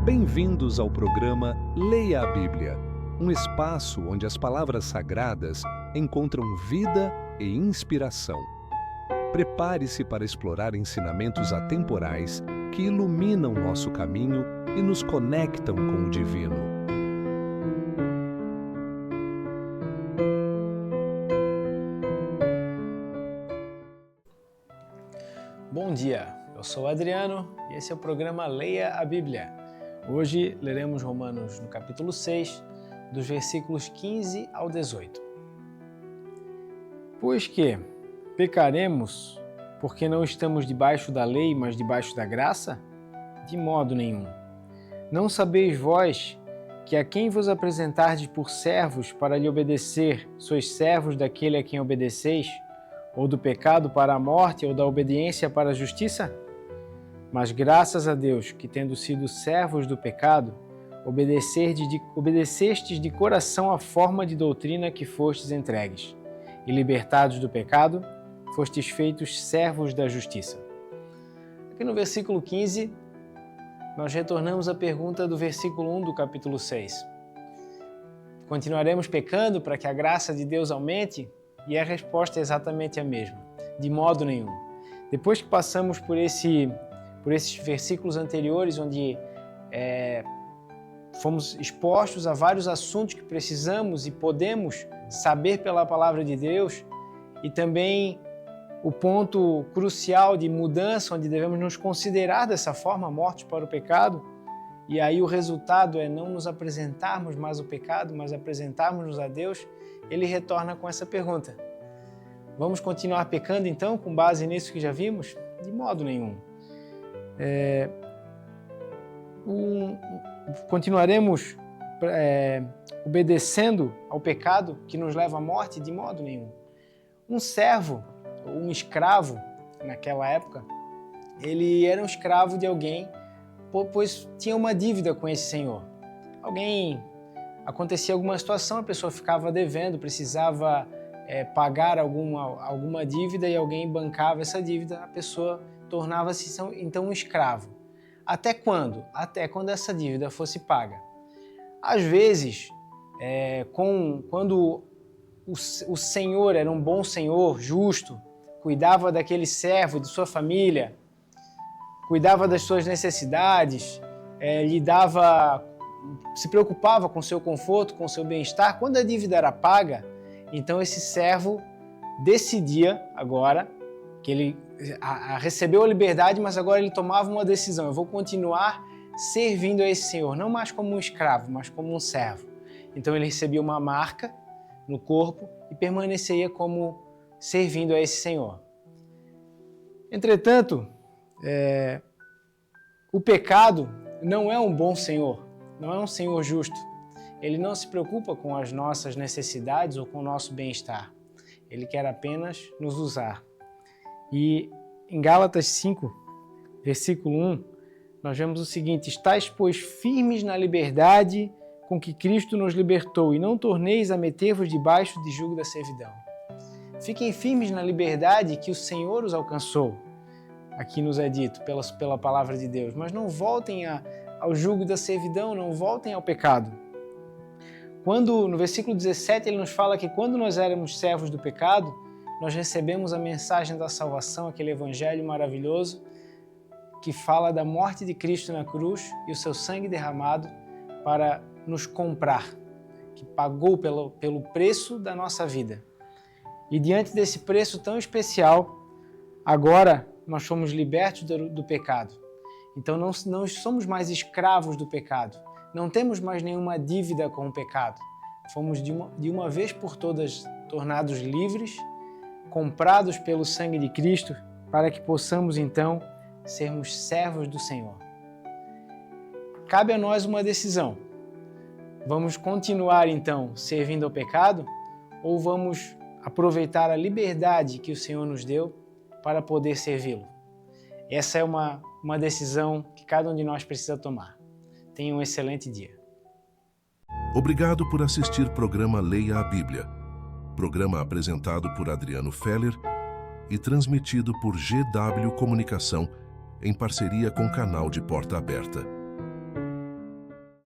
Bem-vindos ao programa Leia a Bíblia, um espaço onde as palavras sagradas encontram vida e inspiração. Prepare-se para explorar ensinamentos atemporais que iluminam nosso caminho e nos conectam com o divino. Bom dia, eu sou o Adriano e esse é o programa Leia a Bíblia. Hoje leremos Romanos no capítulo 6, dos versículos 15 ao 18. Pois que pecaremos porque não estamos debaixo da lei, mas debaixo da graça? De modo nenhum. Não sabeis vós que a quem vos apresentardes por servos para lhe obedecer, sois servos daquele a quem obedeceis? Ou do pecado para a morte, ou da obediência para a justiça? Mas graças a Deus, que tendo sido servos do pecado, obedecestes de coração a forma de doutrina que fostes entregues, e libertados do pecado, fostes feitos servos da justiça. Aqui no versículo 15, nós retornamos à pergunta do versículo 1 do capítulo 6. Continuaremos pecando para que a graça de Deus aumente? E a resposta é exatamente a mesma, de modo nenhum. Depois que passamos por esses versículos anteriores, onde fomos expostos a vários assuntos que precisamos e podemos saber pela palavra de Deus, e também o ponto crucial de mudança, onde devemos nos considerar dessa forma, mortos para o pecado, e aí o resultado é não nos apresentarmos mais o pecado, mas apresentarmos-nos a Deus. Ele retorna com essa pergunta: vamos continuar pecando então, com base nisso que já vimos? De modo nenhum. Continuaremos obedecendo ao pecado que nos leva à morte? De modo nenhum. Um servo, ou um escravo, naquela época, ele era um escravo de alguém, pois tinha uma dívida com esse senhor. Acontecia alguma situação, a pessoa ficava devendo, precisava pagar alguma dívida e alguém bancava essa dívida, a pessoa tornava-se então um escravo. Até quando? Até quando essa dívida fosse paga. Às vezes, quando o senhor era um bom senhor, justo, cuidava daquele servo, de sua família, cuidava das suas necessidades, se preocupava com seu conforto, com seu bem-estar. Quando a dívida era paga, então esse servo decidia agora que ele recebeu a liberdade, mas agora ele tomava uma decisão: eu vou continuar servindo a esse senhor, não mais como um escravo, mas como um servo. Então ele recebia uma marca no corpo e permaneceria como servindo a esse senhor. Entretanto, o pecado não é um bom senhor. Não é um Senhor justo. Ele não se preocupa com as nossas necessidades ou com o nosso bem-estar. Ele quer apenas nos usar. E em Gálatas 5, versículo 1, nós vemos o seguinte: estais, pois, firmes na liberdade com que Cristo nos libertou, e não torneis a meter-vos debaixo de jugo da servidão. Fiquem firmes na liberdade que o Senhor os alcançou. Aqui nos é dito pela palavra de Deus. Mas não voltem ao jugo da servidão, não voltem ao pecado. Quando, no versículo 17, ele nos fala que quando nós éramos servos do pecado, nós recebemos a mensagem da salvação, aquele evangelho maravilhoso que fala da morte de Cristo na cruz e o seu sangue derramado para nos comprar, que pagou pelo preço da nossa vida. E diante desse preço tão especial, agora nós somos libertos do pecado. Então não somos mais escravos do pecado, não temos mais nenhuma dívida com o pecado. Fomos de uma vez por todas tornados livres, comprados pelo sangue de Cristo, para que possamos então sermos servos do Senhor. Cabe a nós uma decisão: vamos continuar então servindo ao pecado, ou vamos aproveitar a liberdade que o Senhor nos deu para poder servi-lo? Essa é uma decisão que cada um de nós precisa tomar. Tenha um excelente dia. Obrigado por assistir o programa Leia a Bíblia. Programa apresentado por Adriano Feller e transmitido por GW Comunicação em parceria com o canal de Porta Aberta.